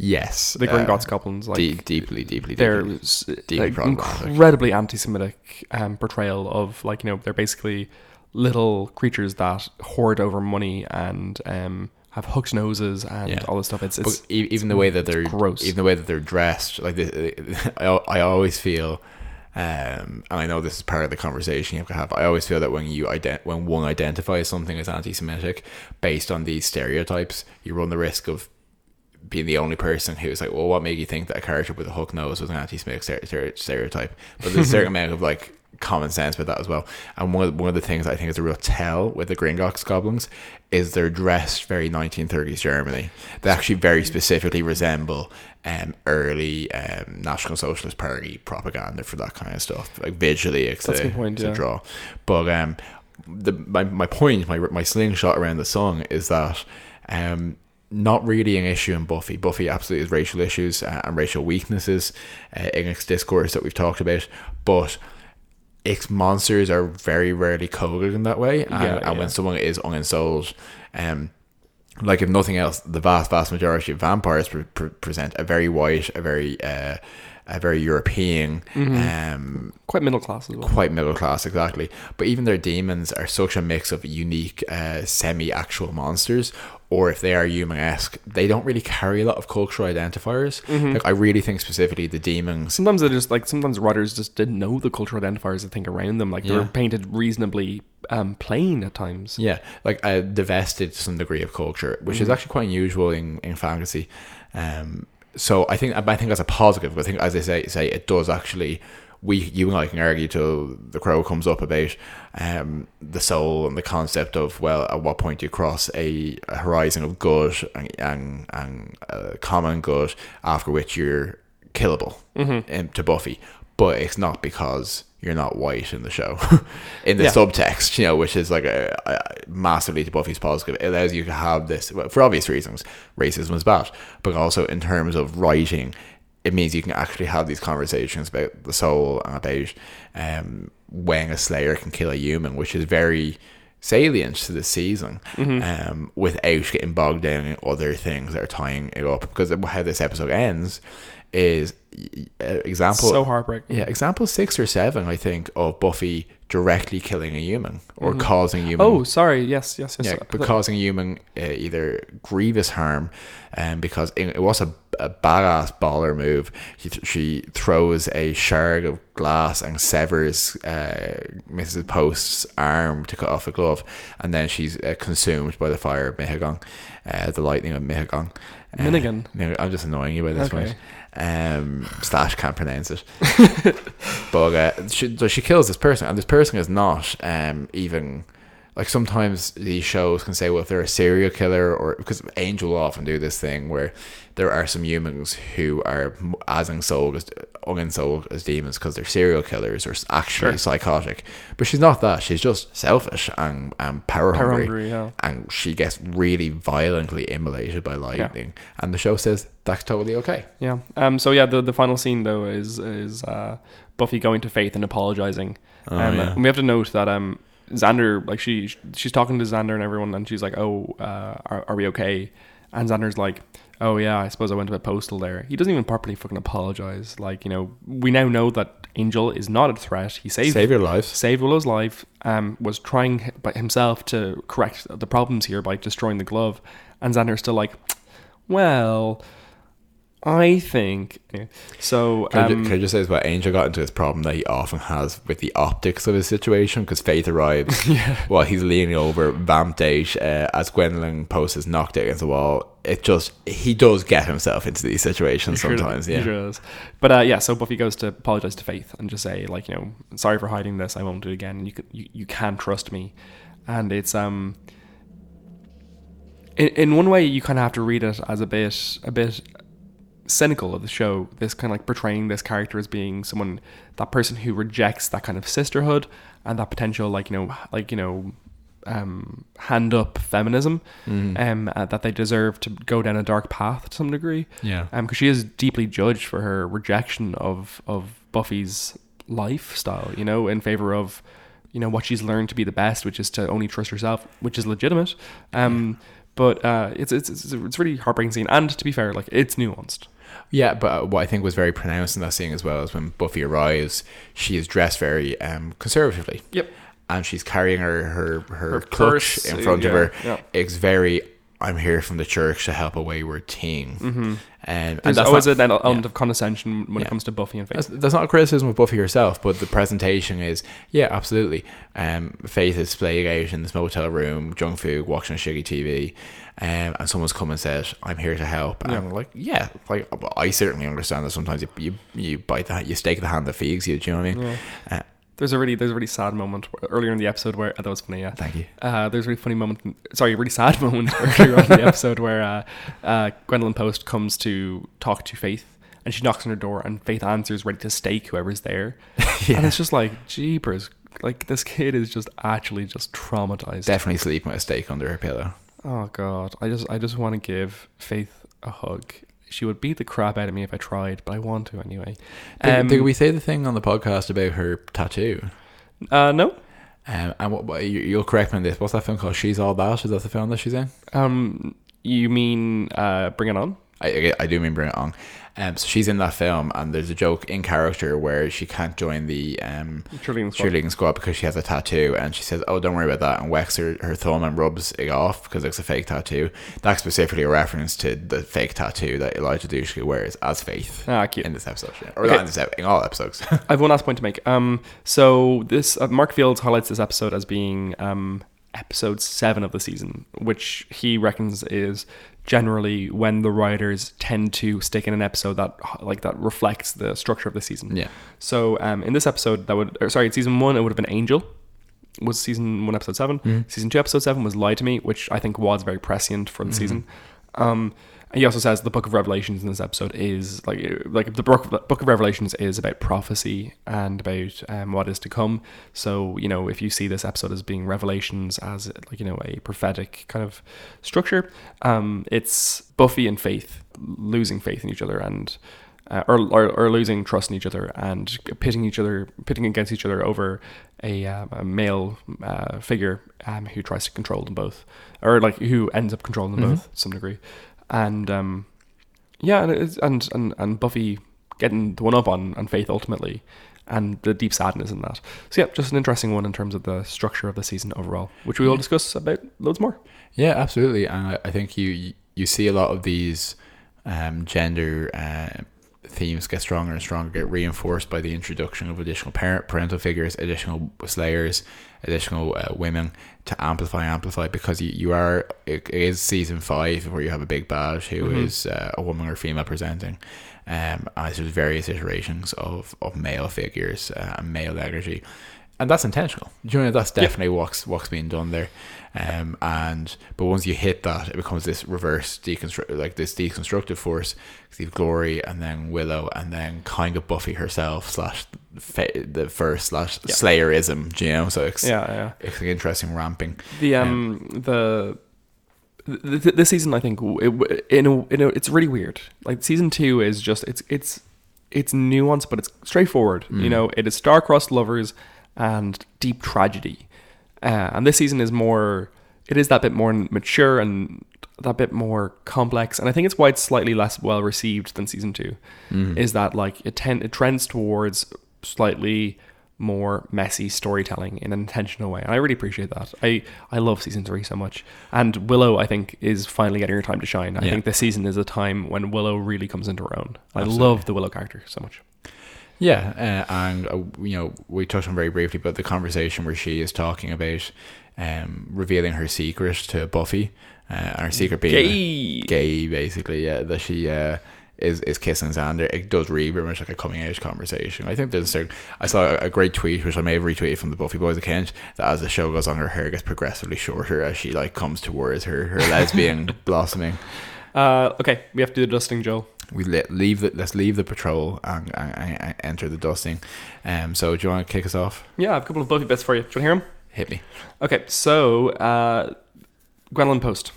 S1: Yes,
S2: the Gringotts goblins, like
S1: deeply.
S2: They're like, incredibly anti-Semitic portrayal of, like, you know, they're basically little creatures that hoard over money and have hooked noses and all this stuff. It's
S1: even the way that they're
S2: gross.
S1: Even the way that they're dressed, like I always feel. And I know this is part of the conversation you have to have. I always feel that when one identifies something as anti-Semitic based on these stereotypes, you run the risk of being the only person who's like, well, what made you think that a character with a hook nose was an anti-Semitic stereotype? But there's a certain amount of like common sense with that as well. And one of the things I think is a real tell with the Gringotts goblins is they're dressed very 1930s Germany. They actually very specifically resemble early National Socialist Party propaganda for that kind of stuff. Like visually, it's a good point, to draw. But my point, my slingshot around the song is that not really an issue in Buffy. Buffy absolutely has racial issues and racial weaknesses in its discourse that we've talked about, but its monsters are very rarely coded in that way. And when someone is unensouled, like if nothing else, the vast majority of vampires present a very white, a very European,
S2: quite middle class as well.
S1: Quite middle class, exactly. But even their demons are such a mix of unique, semi-actual monsters, or if they are human-esque, they don't really carry a lot of cultural identifiers. Mm-hmm. Like I really think specifically the demons.
S2: Sometimes they're just like, sometimes writers just didn't know the cultural identifiers that think around them. Like they were painted reasonably plain at times.
S1: Yeah, like divested to some degree of culture, which is actually quite unusual in fantasy. So I think that's a positive. I think, as I say it does actually. You and I can argue till the crow comes up about the soul and the concept of, well, at what point do you cross a horizon of good and common good after which you're killable to Buffy. But it's not because you're not white in the show. In the subtext, you know, which is like a massively to Buffy's positive. It allows you to have this, well, for obvious reasons, racism is bad, but also in terms of writing, it means you can actually have these conversations about the soul and about when a Slayer can kill a human, which is very salient to the season, without getting bogged down in other things that are tying it up. Because how this episode ends is
S2: so heartbreaking.
S1: Yeah, example 6 or 7, I think, of Buffy directly killing a human or causing human.
S2: Oh, sorry. Yes.
S1: Yeah, but causing human either grievous harm, because it was a badass baller move. She throws a shard of glass and severs Mrs. Post's arm to cut off a glove, and then she's consumed by the fire of Mihigan, the lightning of Mihigan.
S2: Minigan.
S1: I'm just annoying you by this point. Slash can't pronounce it. But she kills this person, and this person is not even like sometimes these shows can say, well, if they're a serial killer, or because Angel will often do this thing where there are some humans who are as unsouled as demons because they're serial killers or actually psychotic, but she's not that. She's just selfish and power hungry,
S2: yeah.
S1: And she gets really violently immolated by lightning, and the show says that's totally okay.
S2: Yeah. So yeah, the final scene though is Buffy going to Faith and apologizing. We have to note that Xander, like she's talking to Xander and everyone, and she's like, "Oh, are we okay?" And Xander's like, "Oh yeah, I suppose I went a bit postal there." He doesn't even properly fucking apologize. Like, we now know that Angel is not a threat. He saved Willow's life. Was trying by himself to correct the problems here by destroying the glove, and Xander's still like, "Well, I think so."
S1: Can I just say as well, Angel got into his problem that he often has with the optics of his situation, because Faith arrives while he's leaning over vamp date as Gwendolyn Post is knocked out against the wall. He does get himself into these situations sometimes.
S2: He sure does. But so Buffy goes to apologize to Faith and just say, like, sorry for hiding this, I won't do it again, you can trust me. And it's in one way you kind of have to read it as a bit cynical of the show, this kind of like portraying this character as being that person who rejects that kind of sisterhood and that potential hand up feminism, that they deserve to go down a dark path to some degree, because she is deeply judged for her rejection of Buffy's lifestyle, in favor of what she's learned to be the best, which is to only trust herself, which is legitimate. But it's a really heartbreaking scene, and to be fair, like, it's nuanced.
S1: Yeah, but what I think was very pronounced in that scene as well is when Buffy arrives, she is dressed very conservatively.
S2: Yep.
S1: And she's carrying her clutch in front of her. Yeah. It's very, I'm here from the church to help a wayward teen.
S2: Mm-hmm. And there's always an element of condescension when it comes to Buffy and Faith.
S1: That's not a criticism of Buffy herself, but the presentation is, absolutely. Faith is splayed out in this motel room, junk food, watching shitty TV, and someone's come and said, I'm here to help. And I'm like, I certainly understand that sometimes you bite you stake the hand that feeds you, do you know what I mean?
S2: Yeah. There's a really sad moment earlier in the episode where that was funny. Yeah,
S1: thank you.
S2: There's a really funny moment. Really sad moment earlier on in the episode where Gwendolyn Post comes to talk to Faith, and she knocks on her door, and Faith answers, ready to stake whoever's there. And it's just like, jeepers, like, this kid is just actually just traumatized.
S1: Definitely sleeping with a stake under her pillow.
S2: Oh God, I just want to give Faith a hug. She would beat the crap out of me if I tried, but I want to anyway.
S1: Did we say the thing on the podcast about her tattoo?
S2: No.
S1: And you'll correct me on this. What's that film called? She's All That? Is that the film that she's in?
S2: You mean Bring It On?
S1: I do mean Bring It On. So she's in that film, and there's a joke in character where she can't join the cheerleading squad because she has a tattoo, and she says, "Oh, don't worry about that," and whacks her thumb and rubs it off because it's a fake tattoo. That's specifically a reference to the fake tattoo that Elijah Dushku wears as Faith in this episode, in all episodes.
S2: I have one last point to make. So this Mark Fields highlights this episode as being episode 7 of the season, which he reckons is generally when the writers tend to stick in an episode that reflects the structure of the season.
S1: Yeah.
S2: So in this episode, season 1, it would have been Angel. Was season 1 episode 7. Mm-hmm. Season 2 episode 7 was Lie to Me, which I think was very prescient for the season. He also says the Book of Revelations in this episode is like the Book of Revelations is about prophecy and about what is to come. So, if you see this episode as being Revelations as a prophetic kind of structure, it's Buffy and Faith losing faith in each other and or losing trust in each other and pitting against each other over a male figure who tries to control them both, or who ends up controlling them both to some degree. And and Buffy getting the one up on Faith ultimately, and the deep sadness in that. So just an interesting one in terms of the structure of the season overall, which we will discuss about loads more. Yeah, absolutely. And I think you see a lot of these gender themes get stronger and stronger, get reinforced by the introduction of additional parental figures, additional slayers, additional women to amplify, because it is season 5 where you have a big bad who is a woman or female presenting, as there's various iterations of male figures and male energy.
S1: that's intentional. That's definitely what's being done there. But once you hit that, it becomes this reverse deconstructive force. You have Glory, and then Willow, and then kind of Buffy herself / the first / Slayerism. So it's an interesting ramping.
S2: This season, I think, it's really weird. Like season 2 is just it's nuanced, but it's straightforward. It is star-crossed lovers and deep tragedy. And this season is that bit more mature and that bit more complex. And I think it's why it's slightly less well received than season 2. Is that like it trends towards slightly more messy storytelling in an intentional way. And I really appreciate that. I love season 3 so much. And Willow, I think, is finally getting her time to shine. I think this season is a time when Willow really comes into her own. Absolutely. I love the Willow character so much.
S1: Yeah, and we touched on very briefly about the conversation where she is talking about revealing her secret to Buffy, and her secret being gay, basically. Yeah, that she is kissing Xander. It does read very much like a coming out conversation. I think I saw a great tweet, which I may have retweeted from the Buffy Boys account, that as the show goes on, her hair gets progressively shorter as she comes towards her lesbian blossoming.
S2: Okay, we have to do the dusting, Joel.
S1: Let's leave the patrol and enter the dusting. So do you want to kick us off?
S2: Yeah, I have a couple of Buffy bits for you. Do you want to hear them?
S1: Hit me.
S2: Okay, so Gwendolyn Post.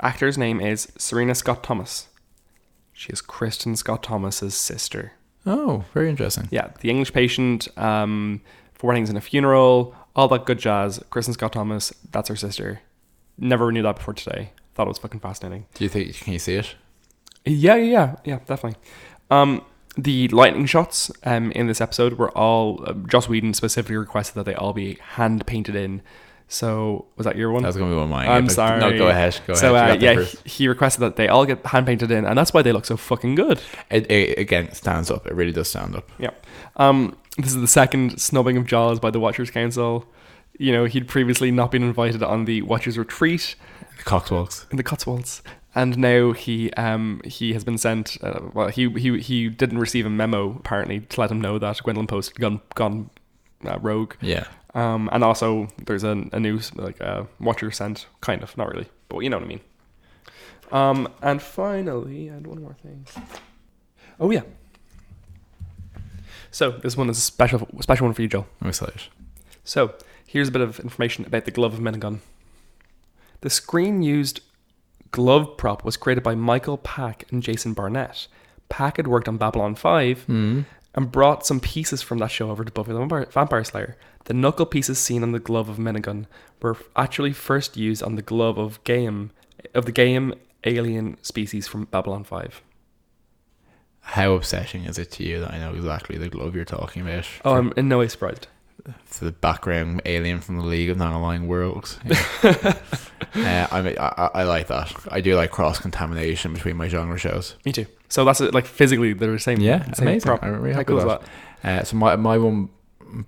S2: Actor's name is Serena Scott Thomas. She is Kristen Scott Thomas's sister.
S1: Oh, very interesting.
S2: Yeah, The English Patient, For Weddings and a Funeral, all that good jazz. Kristen Scott Thomas, that's her sister. Never knew that before today. Thought it was fucking fascinating.
S1: Can you see it?
S2: Yeah, definitely. The lightning shots in this episode were all Joss Whedon specifically requested that they all be hand painted in. So was that your one?
S1: That was going to be one of mine.
S2: I'm sorry.
S1: No, go ahead.
S2: So he requested that they all get hand painted in, and that's why they look so fucking good.
S1: It again stands up. It really does stand up.
S2: Yeah. This is the second snubbing of Jaws by the Watchers Council. He'd previously not been invited on the Watchers Retreat.
S1: In
S2: the Cotswolds. And now he has been sent. He didn't receive a memo apparently to let him know that Gwendolyn Post had gone rogue.
S1: Yeah.
S2: And also there's a new Watcher sent, kind of, not really, but you know what I mean. And finally, I had one more thing. Oh yeah. So this one is a special one for you, Joel.
S1: I'm excited.
S2: So here's a bit of information about the glove of Menegon. The screen-used glove prop was created by Michael Pack and Jason Barnett. Pack had worked on Babylon 5 and brought some pieces from that show over to Buffy the Vampire Slayer. The knuckle pieces seen on the glove of Menegon were actually first used on the glove of the Gaeilge alien species from Babylon 5.
S1: How upsetting is it to you that I know exactly the glove you're talking about?
S2: Oh, I'm in no way surprised.
S1: For the background alien from the League of Non-Aligned Worlds. Yeah. I like that. I do like cross-contamination between my genre shows.
S2: Me too. So that's it, physically they're the same.
S1: Yeah,
S2: same
S1: amazing.
S2: Prop.
S1: I'm really happy with that. So my one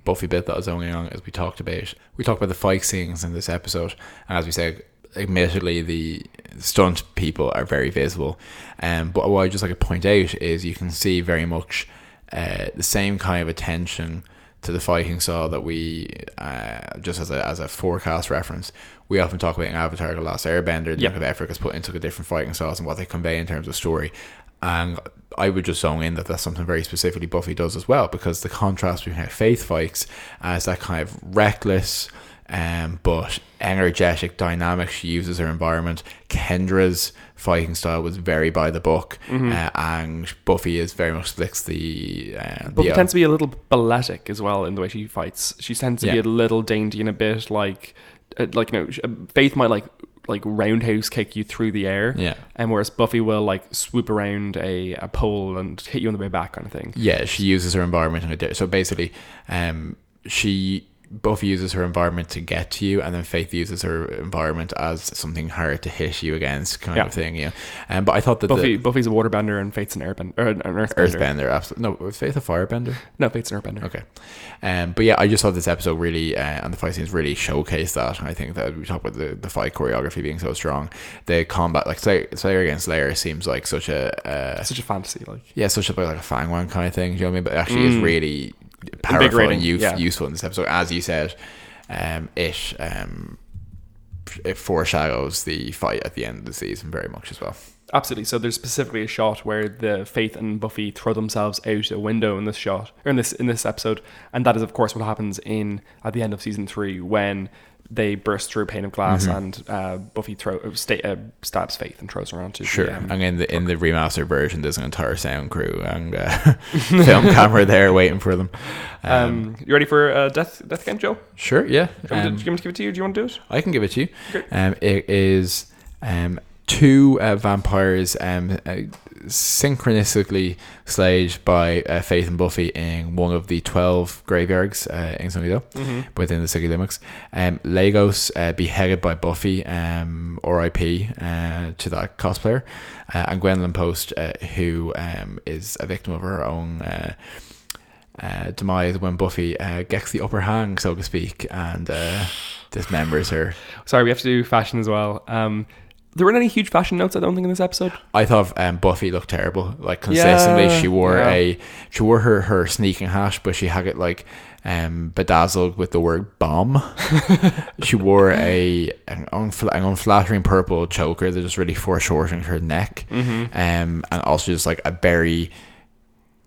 S1: Buffy bit that I was only on is we talked about the fight scenes in this episode, and as we said, admittedly the stunt people are very visible, but what I just like to point out is you can see very much the same kind of attention to the fighting style that we just as a forecast reference, we often talk about in Avatar: The Last Airbender, the amount of effort is put into the different fighting styles and what they convey in terms of story. And I would just zone in that that's something very specifically Buffy does as well, because the contrast between how Faith fights as that kind of reckless but energetic dynamic she uses her environment. Kendra's fighting style was very by the book, and Buffy is very much flicks the
S2: Buffy tends to be a little balletic as well in the way she fights. She tends to be a little dainty and a bit like Faith might like roundhouse kick you through the air, and whereas Buffy will swoop around a pole and hit you on the way back kind of thing. Yeah,
S1: she uses her environment so basically Buffy uses her environment to get to you, and then Faith uses her environment as something hard to hit you against, kind of thing. But I thought that
S2: Buffy's a waterbender and Faith's an airbender, or an earthbender.
S1: Earthbender, absolutely. No, was Faith a firebender?
S2: No, Faith's an earthbender.
S1: Okay. But yeah, I just thought this episode really, and the fight scenes really showcased that. I think that we talk about the fight choreography being so strong, the combat, Slayer against Slayer seems like such a
S2: fantasy,
S1: such a like a Fangwan kind of thing. Do you know what I mean? But it actually is really powerful and useful in this episode. As you said, it foreshadows the fight at the end of the season very much as well.
S2: Absolutely. So there's specifically a shot where the Faith and Buffy throw themselves out a window in this shot, or in this episode, and that is of course what happens at the end of season 3 when they burst through a pane of glass and Buffy stabs Faith and throws her onto
S1: and in the remastered version there's an entire sound crew and film camera there waiting for them.
S2: You ready for death count, Joe?
S1: Sure, yeah.
S2: Do you want me to give it to you? Do you want to do it?
S1: I can give it to you.
S2: Okay.
S1: It is 2 vampires synchronistically slayed by Faith and Buffy in one of the 12 graveyards in Sunnydale within the city limits. Lagos beheaded by Buffy, R.I.P. To that cosplayer, and Gwendolyn Post, who is a victim of her own demise when Buffy gets the upper hand, so to speak, and dismembers her.
S2: Sorry, we have to do fashion as well. There weren't any huge fashion notes, I don't think, in this episode.
S1: I thought Buffy looked terrible. Like consistently, she wore her sneaking hat, but she had it like bedazzled with the word bomb. She wore an unflattering purple choker that just really foreshortened her neck, and also just like a very,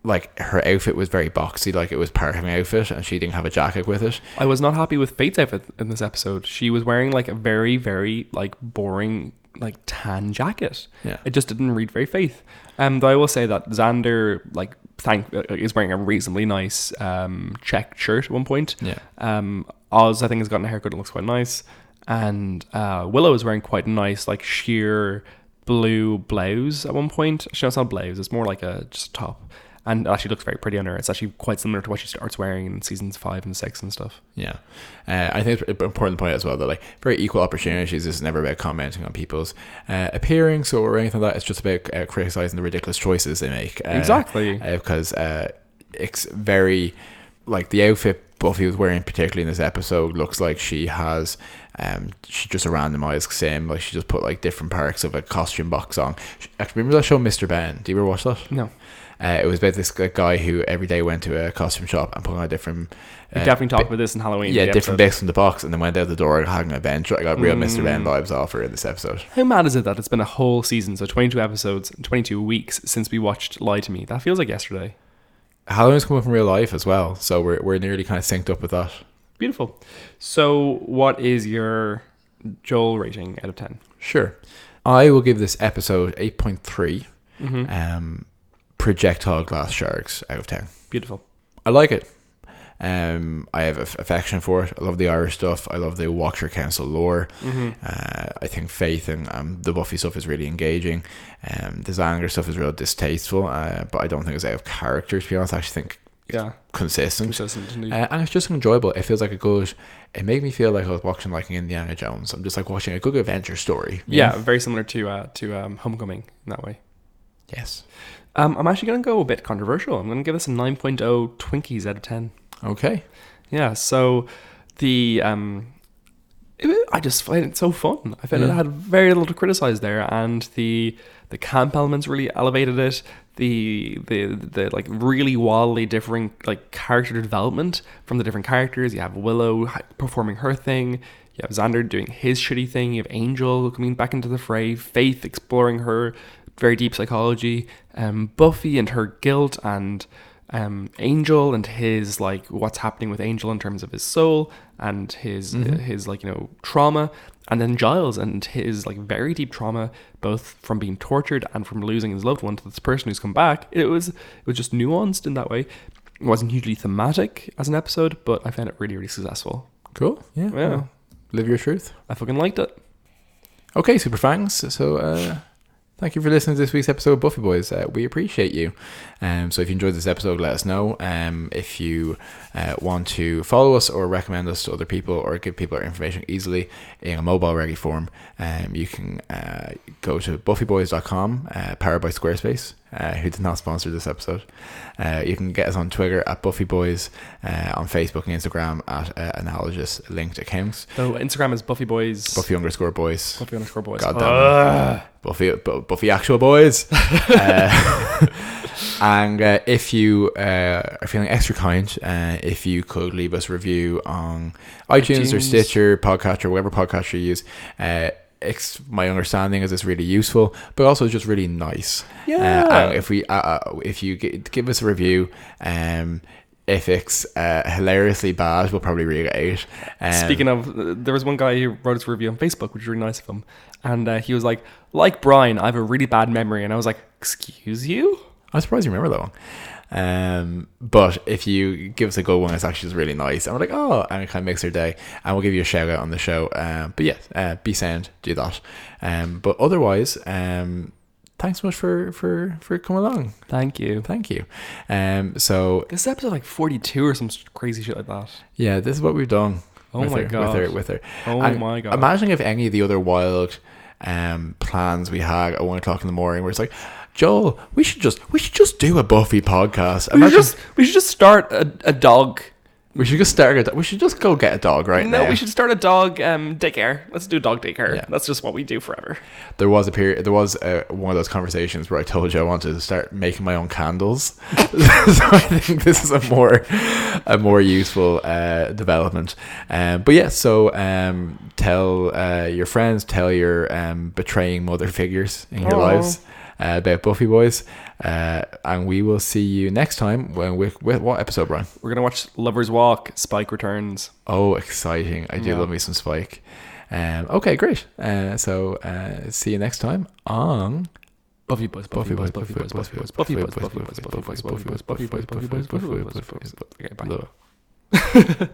S1: like, her outfit was very boxy, like it was part of an outfit, and she didn't have a jacket with it. I
S2: was not happy with Faith's outfit in this episode. She was wearing like a very, very like boring like tan jacket. Yeah, it just didn't read very Faith. Though I will say that Xander is wearing a reasonably nice checked shirt at one point. Yeah. Oz, I think, has gotten a haircut that looks quite nice, and Willow is wearing quite a nice like sheer blue blouse at one point. Actually, it's not blouse; it's more like just a top. And it actually looks very pretty on her. It's actually quite similar to what she starts wearing in seasons 5 and 6 and stuff. Yeah.
S1: I think it's an important point as well that, like, very equal opportunities is never about commenting on people's appearance or anything like that. It's just about criticizing the ridiculous choices they make.
S2: Exactly.
S1: Because it's very, like, the outfit Buffy was wearing, particularly in this episode, looks like she has she just a randomized sim. Like, she just put, like, different parts of a costume box on. Actually, remember that show Mr. Ben? Do you ever watch that?
S2: No.
S1: It was about this guy who every day went to a costume shop and put on a different...
S2: we definitely talked about this in Halloween.
S1: Yeah, different bits from the box, and then went out the door having a bench. I got real Mr. Ben vibes off her in this episode.
S2: How mad is it that it's been a whole season, so 22 episodes, 22 weeks since we watched Lie to Me? That feels like yesterday.
S1: Halloween's coming from real life as well, so we're nearly kind of synced up with that.
S2: Beautiful. So what is your Joel rating out of 10?
S1: Sure. I will give this episode 8.3. Projectile glass sharks out of 10.
S2: Beautiful.
S1: I like it. I have affection for it. I love the Irish stuff. I love the Watcher Council lore. I think Faith and the Buffy stuff is really engaging. The Xander stuff is real distasteful, but I don't think it's out of character, to be honest. I actually think consistent indeed. And it's just enjoyable. It feels like it made me feel like I was watching like an Indiana Jones. I'm just like watching a good adventure story.
S2: Yeah, very similar to Homecoming in that way.
S1: Yes.
S2: I'm actually going to go a bit controversial. I'm going to give this a 9.0 Twinkies out of 10.
S1: Okay.
S2: Yeah, so I just find it so fun. I found it had very little to criticize there, and the camp elements really elevated it. The like really wildly differing like character development from the different characters. You have Willow performing her thing. You have Xander doing his shitty thing. You have Angel coming back into the fray. Faith exploring her very deep psychology, Buffy and her guilt, and Angel and his like what's happening with Angel in terms of his soul and his like, you know, trauma, and then Giles and his like very deep trauma, both from being tortured and from losing his loved one to this person who's come back. It was just nuanced in that way. It wasn't hugely thematic as an episode, but I found it really, really successful.
S1: Cool. Yeah. Live your truth.
S2: I fucking liked it.
S1: Okay, super fangs. So thank you for listening to this week's episode of Buffy Boys. We appreciate you. So if you enjoyed this episode, let us know. If you want to follow us or recommend us to other people or give people our information easily in a mobile ready form, you can go to buffyboys.com, powered by Squarespace, who did not sponsor this episode. You can get us on Twitter at Buffy Boys, on Facebook and Instagram at analogous linked accounts.
S2: So Instagram is Buffy Boys.
S1: Buffy_boys.
S2: Buffy_boys.
S1: God damn it. Buffy actual boys. And if you are feeling extra kind, if you could leave us a review on iTunes or Stitcher, Podcatcher, whatever podcatcher you use, my understanding is it's really useful, but also just really nice. And if you give us a review, if it's hilariously bad, we'll probably read it out.
S2: Speaking of, there was one guy who wrote us a review on Facebook, which was really nice of him, and he was like Brian, I have a really bad memory, and I was like, excuse you?
S1: I'm surprised you remember that one. But if you give us a good one, it's actually just really nice, and we're like, oh, and it kind of makes their day, and we'll give you a shout out on the show. But yeah, be sound, do that. But otherwise, thanks so much for coming along.
S2: Thank you.
S1: So
S2: this is episode like 42 or some crazy shit like that.
S1: Yeah, this is what we've done.
S2: Oh my god.
S1: With her.
S2: Oh my god.
S1: Imagine if any of the other wild plans we had at 1 o'clock in the morning where it's like, Joel, we should just do a Buffy podcast.
S2: We should just start a dog.
S1: We should just go get a dog now.
S2: No, we should start a dog daycare. Let's do dog daycare. Yeah. That's just what we do forever.
S1: There was one of those conversations where I told you I wanted to start making my own candles. So I think this is a more useful development. But yeah, so tell your friends, tell your betraying mother figures in your lives about Buffy Boys. And we will see you next time with what episode, Brian?
S2: We're going to watch Lover's Walk, Spike Returns.
S1: Oh, exciting. I do love me some Spike. Okay, great. So see you next time on
S2: Buffy Boys. Okay, bye.